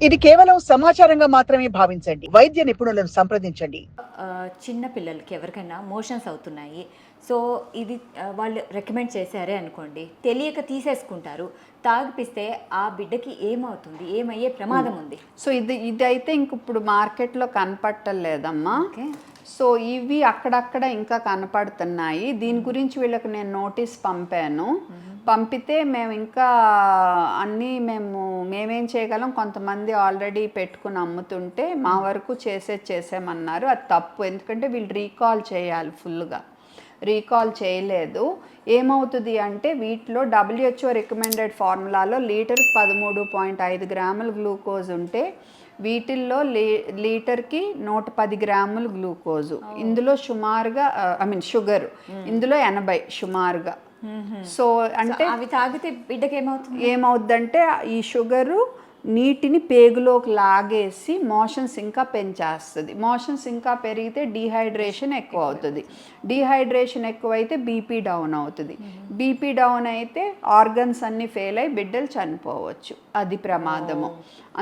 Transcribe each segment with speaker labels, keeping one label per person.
Speaker 1: ఇది కేవలం సమాచారంగా మాత్రమే భావించండి. వైద్య నిపుణులను సంప్రదించండి.
Speaker 2: చిన్న పిల్లలకి ఎవరికైనా మోషన్స్ అవుతున్నాయి. సో, ఇది వాళ్ళు రికమెండ్ చేశారే అనుకోండి, తెలియక తీసేసుకుంటారు. తాగిపిస్తే ఆ బిడ్డకి ఏమవుతుంది? ఏమయ్యే ప్రమాదం ఉంది?
Speaker 3: సో ఇదైతే ఇంక ఇప్పుడు మార్కెట్లో కనపట్టలేదమ్మా.
Speaker 2: ఓకే.
Speaker 3: సో ఇవి అక్కడక్కడ ఇంకా కనపడుతున్నాయి. దీని గురించి వీళ్ళకి నేను నోటీస్ పంపాను. పంపితే మేము ఇంకా అన్నీ మేమేం చేయగలం, కొంతమంది ఆల్రెడీ పెట్టుకుని అమ్ముతుంటే మా వరకు చేసామన్నారు. అది తప్పు. ఎందుకంటే వీళ్ళు రీకాల్ చేయాలి, ఫుల్గా రీకాల్ చేయలేదు. ఏమవుతుంది అంటే వీటిలో WHO రికమెండెడ్ ఫార్ములాలో లీటర్కి 13.5 గ్రాముల గ్లూకోజ్ ఉంటే వీటిల్లో లీటర్కి 110 గ్రాములు గ్లూకోజు. ఇందులో సుమారుగా షుగర్ ఇందులో 80 సుమారుగా. సో అంటే
Speaker 2: అవి తాగితే బిడ్డకి
Speaker 3: ఏమవుద్దంటే ఈ షుగరు నీటిని పేగులోకి లాగేసి మోషన్స్ ఇంకా పెంచేస్తుంది. మోషన్స్ ఇంకా పెరిగితే డీహైడ్రేషన్ ఎక్కువ అవుతుంది. డీహైడ్రేషన్ ఎక్కువైతే బీపీ డౌన్ అవుతుంది. బీపీ డౌన్ అయితే ఆర్గన్స్ అన్నీ ఫెయిల్ అయి బిడ్డలు చనిపోవచ్చు. అది ప్రమాదము.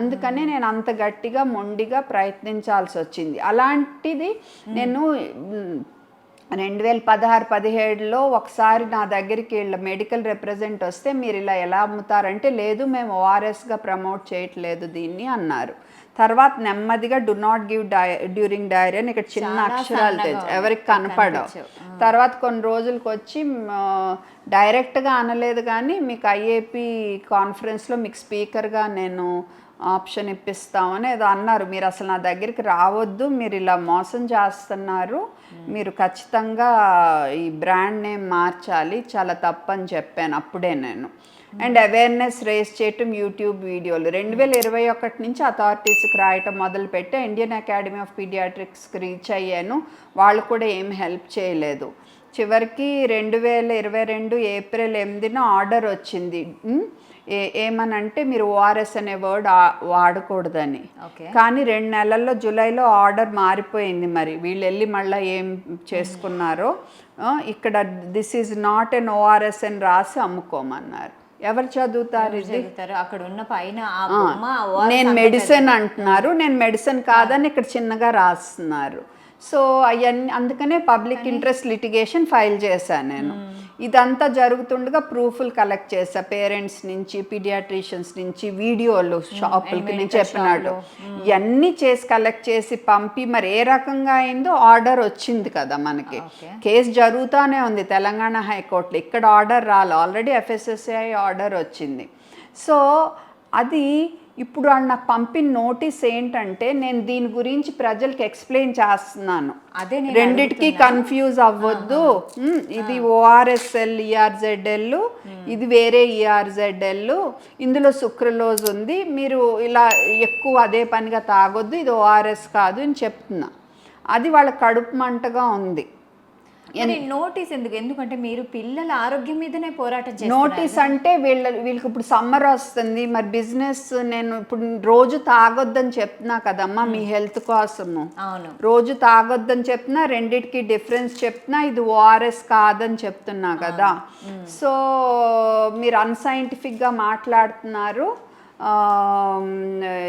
Speaker 3: అందుకనే నేను అంత గట్టిగా మొండిగా ప్రయత్నించాల్సి వచ్చింది. అలాంటిది నేను 2016-17లో ఒకసారి నా దగ్గరికి వీళ్ళ మెడికల్ రిప్రజెంట్ వస్తే, మీరు ఇలా ఎలా అమ్ముతారంటే, లేదు మేము ఓఆర్ఎస్గా ప్రమోట్ చేయట్లేదు దీన్ని అన్నారు. తర్వాత నెమ్మదిగా do not give during dairy అని ఇక్కడ చిన్న అక్షరాలు తెచ్చి ఎవరికి కనపడవు. తర్వాత కొన్ని రోజులకు వచ్చి డైరెక్ట్గా అనలేదు కానీ, మీకు ఐఏపీ కాన్ఫరెన్స్లో మీకు స్పీకర్గా నేను ఆప్షన్ ఇప్పిస్తామని ఏదో అన్నారు. మీరు అసలు నా దగ్గరికి రావద్దు, మీరు ఇలా మోసం చేస్తున్నారు, మీరు ఖచ్చితంగా ఈ బ్రాండ్ నేమ్ మార్చాలి, చాలా తప్పని చెప్పాను అప్పుడే నేను. అండ్ అవేర్నెస్ రేస్ చేయటం యూట్యూబ్ వీడియోలు 2021 నుంచి అథారిటీస్కి రాయటం మొదలుపెట్టి ఇండియన్ అకాడమీ ఆఫ్ పీడియాట్రిక్స్కి రీచ్ అయ్యాను. వాళ్ళు కూడా ఏం హెల్ప్ చేయలేదు. చివరికి 2022 ఏప్రిల్ 8న ఆర్డర్ వచ్చింది. ఏమనంటే మీరు ఓఆర్ఎస్ అనే వర్డ్ వాడకూడదని. కానీ 2 నెలల్లో జూలైలో ఆర్డర్ మారిపోయింది. మరి వీళ్ళు వెళ్ళి మళ్ళీ ఏం చేసుకున్నారో ఇక్కడ this is not an ORS అని రాసి అమ్ముకోమన్నారు. ఎవరు చదువుతారు ఇది?
Speaker 2: అక్కడ ఉన్న పైన
Speaker 3: నేను మెడిసిన్ అంటున్నారు, నేను మెడిసిన్ కాదని ఇక్కడ చిన్నగా రాస్తున్నారు. సో అవన్నీ అందుకనే పబ్లిక్ ఇంట్రెస్ట్ లిటిగేషన్ ఫైల్ చేశాను నేను. ఇదంతా జరుగుతుండగా ప్రూఫ్లు కలెక్ట్ చేశా పేరెంట్స్ నుంచి, పీడియాట్రిషియన్స్ నుంచి, వీడియోలు షాపులకి నేను చెప్పినట్టు ఇవన్నీ చేసి కలెక్ట్ చేసి పంపి, మరి ఏ రకంగా అయిందో ఆర్డర్ వచ్చింది కదా మనకి. కేసు జరుగుతూనే ఉంది తెలంగాణ హైకోర్టులో. ఇక్కడ ఆర్డర్ రాలే, ఆల్రెడీ FSSAI ఆర్డర్ వచ్చింది. సో అది ఇప్పుడు నాకు పంపిన నోటీస్ ఏంటంటే, నేను దీని గురించి ప్రజలకు ఎక్స్ప్లెయిన్ చేస్తున్నాను.
Speaker 2: అదే
Speaker 3: రెండిటికి కన్ఫ్యూజ్ అవ్వద్దు. ఇది ORSL ERZL, ఇది వేరే ERZL, ఇందులో సుక్రలోజ్ ఉంది, మీరు ఇలా ఎక్కువ అదే పనిగా తాగొద్దు, ఇది ORS కాదు అని చెప్తున్నా. అది వాళ్ళ కడుపు మంటగా ఉంది.
Speaker 2: నోటీస్ ఎందుకంటే మీరు పిల్లల ఆరోగ్యం మీదనే పోరాటం చేస్తున్నారు.
Speaker 3: నోటీస్ అంటే వీళ్ళకి ఇప్పుడు సమ్మర్ వస్తుంది, మరి బిజినెస్ నేను ఇప్పుడు రోజు తాగొద్దని చెప్తున్నా కదమ్మా మీ హెల్త్ కోసము. రోజు తాగొద్దని చెప్తున్నా, రెండిటికి డిఫరెన్స్ చెప్తున్నా, ఇది ORS కాదని చెప్తున్నా కదా. సో మీరు అన్సైంటిఫిక్గా మాట్లాడుతున్నారు.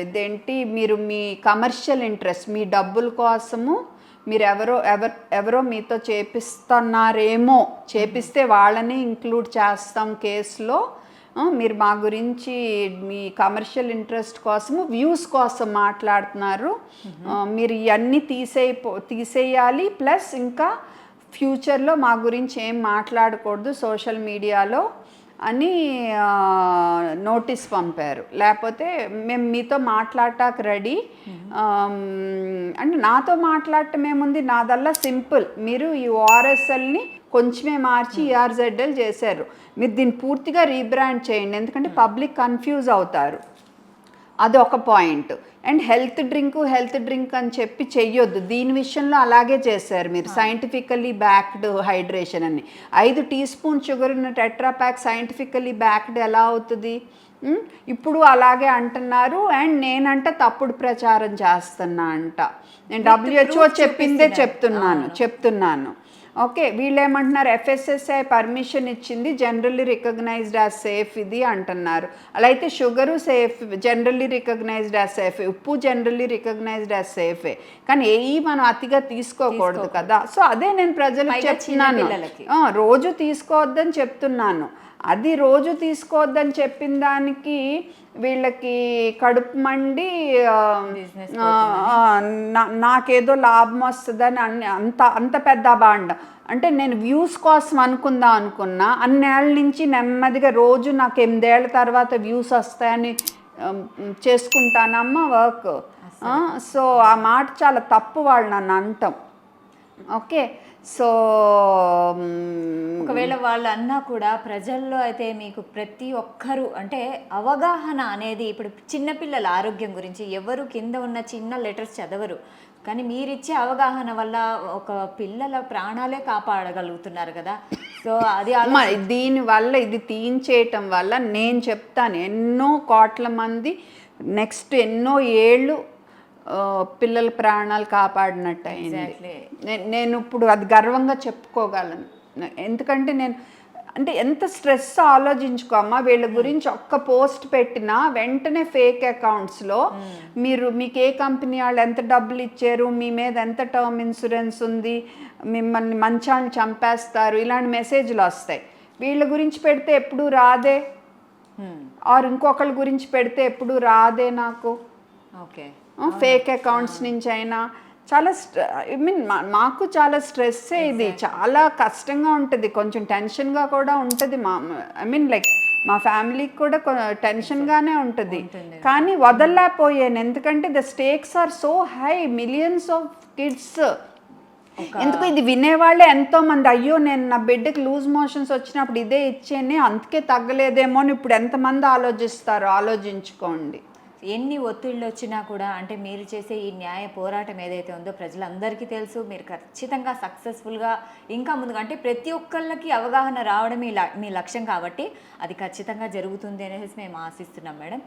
Speaker 3: ఇదేంటి, మీరు మీ కమర్షియల్ ఇంట్రెస్ట్, మీ డబ్బుల కోసము మీరు ఎవరో మీతో చేపిస్తున్నారేమో, చేపిస్తే వాళ్ళని ఇంక్లూడ్ చేస్తాం కేసులో. మీరు మా గురించి మీ కమర్షియల్ ఇంట్రెస్ట్ కోసము, వ్యూస్ కోసం మాట్లాడుతున్నారు. మీరు ఇవన్నీ తీసేయాలి. ప్లస్ ఇంకా ఫ్యూచర్లో మా గురించి ఏం మాట్లాడకూడదు సోషల్ మీడియాలో అని నోటీస్ పంపారు. లేకపోతే మేము మీతో మాట్లాడటానికి రెడీ. అంటే నాతో మాట్లాడటం ఏముంది, నాదల్లా సింపుల్. మీరు ఈ ORSLని కొంచెమే మార్చి ERZL చేశారు, మీరు దీన్ని పూర్తిగా రీబ్రాండ్ చేయండి, ఎందుకంటే పబ్లిక్ కన్ఫ్యూజ్ అవుతారు. అది ఒక పాయింట్. అండ్ హెల్త్ డ్రింక్ అని చెప్పి చెయ్యొద్దు. దీని విషయంలో అలాగే చేశారు మీరు, సైంటిఫికల్లీ బ్యాక్డ్ హైడ్రేషన్ అని. 5 టీ స్పూన్ షుగర్ ఉన్న టెట్రా ప్యాక్ సైంటిఫికల్లీ బ్యాక్డ్ ఎలా అవుతుంది? ఇప్పుడు అలాగే అంటున్నారు. అండ్ నేనంట తప్పుడు ప్రచారం చేస్తున్నా అంట. నేను WHO చెప్పిందే చెప్తున్నాను. ఓకే, వీళ్ళు ఏమంటున్నారు, FSSAI పర్మిషన్ ఇచ్చింది, జనరల్లీ రికగ్నైజ్డ్ యాజ్ సేఫ్ ఇది అంటున్నారు. అలా అయితే sugar safe, generally recognised as safe, ఉప్పు జనరల్లీ రికగ్నైజ్డ్ యాజ్ సేఫే, కానీ మనం అతిగా తీసుకోకూడదు కదా. సో అదే నేను ప్రజలకు చెప్తున్నాను, రోజు తీసుకోవద్దని చెప్తున్నాను. అది రోజు తీసుకోవద్దని చెప్పిన దానికి వీళ్ళకి కడుపు మండి నాకేదో లాభం వస్తుందని అంత పెద్ద బాండ. అంటే నేను వ్యూస్ కోసం అనుకుందాం అనుకున్నా, అన్నేళ్ళ నుంచి నెమ్మదిగా రోజు నాకు 8 ఏళ్ళ తర్వాత వ్యూస్ వస్తాయని చేసుకుంటానమ్మా వర్క్. సో ఆ మాట చాలా తప్పు వాళ్ళు నన్ను అంటాం. ఓకే, సో
Speaker 2: ఒకవేళ వాళ్ళు అన్నా కూడా ప్రజల్లో అయితే మీకు ప్రతి ఒక్కరు అంటే అవగాహన అనేది, ఇప్పుడు చిన్నపిల్లల ఆరోగ్యం గురించి ఎవరు కింద ఉన్న చిన్న లెటర్స్ చదవరు, కానీ మీరిచ్చే అవగాహన వల్ల ఒక పిల్లల ప్రాణాలే కాపాడగలుగుతున్నారు కదా. సో అది
Speaker 3: దీనివల్ల ఇది తీయించేయటం వల్ల నేను చెప్తాను, ఎన్నో కోట్ల మంది నెక్స్ట్ ఎన్నో ఏళ్ళు పిల్లల ప్రాణాలు కాపాడినట్టు అయింది. నేను ఇప్పుడు అది గర్వంగా చెప్పుకోగలను. ఎందుకంటే నేను అంటే ఎంత స్ట్రెస్ ఆలోచించుకోమ్మా, వీళ్ళ గురించి ఒక్క పోస్ట్ పెట్టినా వెంటనే ఫేక్ అకౌంట్స్లో మీకు ఏ కంపెనీ వాళ్ళు ఎంత డబ్బులు ఇచ్చారు, మీ మీద ఎంత టర్మ్ ఇన్సూరెన్స్ ఉంది, మిమ్మల్ని మంచాన్ని చంపేస్తారు, ఇలాంటి మెసేజ్లు వస్తాయి. వీళ్ళ గురించి పెడితే ఎప్పుడూ రాదే, ఆర్ ఇంకొకళ్ళ గురించి పెడితే ఎప్పుడూ రాదే నాకు.
Speaker 2: ఓకే,
Speaker 3: ఫేక్ అకౌంట్స్ నుంచి అయినా చాలా మాకు చాలా స్ట్రెస్సే, ఇది చాలా కష్టంగా ఉంటుంది, కొంచెం టెన్షన్గా కూడా ఉంటుంది. లైక్ మా ఫ్యామిలీకి కూడా టెన్షన్గానే ఉంటుంది, కానీ వదలలేకపోయాను. ఎందుకంటే the stakes are so high, millions of kids. ఎందుకు ఇది వినేవాళ్ళే ఎంతోమంది, అయ్యో నేను నా బిడ్డకి లూజ్ మోషన్స్ వచ్చినప్పుడు ఇదే ఇచ్చేనే అందుకే తగ్గలేదేమో అని ఇప్పుడు ఎంతమంది ఆలోచిస్తారో ఆలోచించుకోండి.
Speaker 2: ఎన్ని ఒత్తిళ్ళు వచ్చినా కూడా అంటే మీరు చేసే ఈ న్యాయ పోరాటం ఏదైతే ఉందో ప్రజలందరికీ తెలుసు, మీరు ఖచ్చితంగా సక్సెస్ఫుల్గా ఇంకా ముందుగా అంటే ప్రతి ఒక్కళ్ళకి అవగాహన రావడం మీ లక్ష్యం కాబట్టి అది ఖచ్చితంగా జరుగుతుంది అనేసి మేము ఆశిస్తున్నాం మేడం.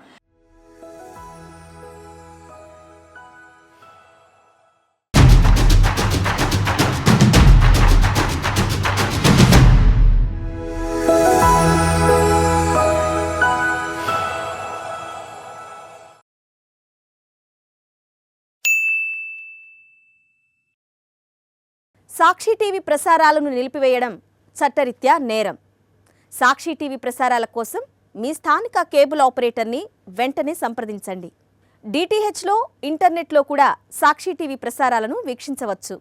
Speaker 4: సాక్షి టీవీ ప్రసారాలను నిలిపివేయడం చట్టరీత్యా నేరం. సాక్షి టీవీ ప్రసారాల కోసం మీ స్థానిక కేబుల్ ఆపరేటర్ని వెంటనే సంప్రదించండి. DTHలో, ఇంటర్నెట్లో కూడా సాక్షి టీవీ ప్రసారాలను వీక్షించవచ్చు.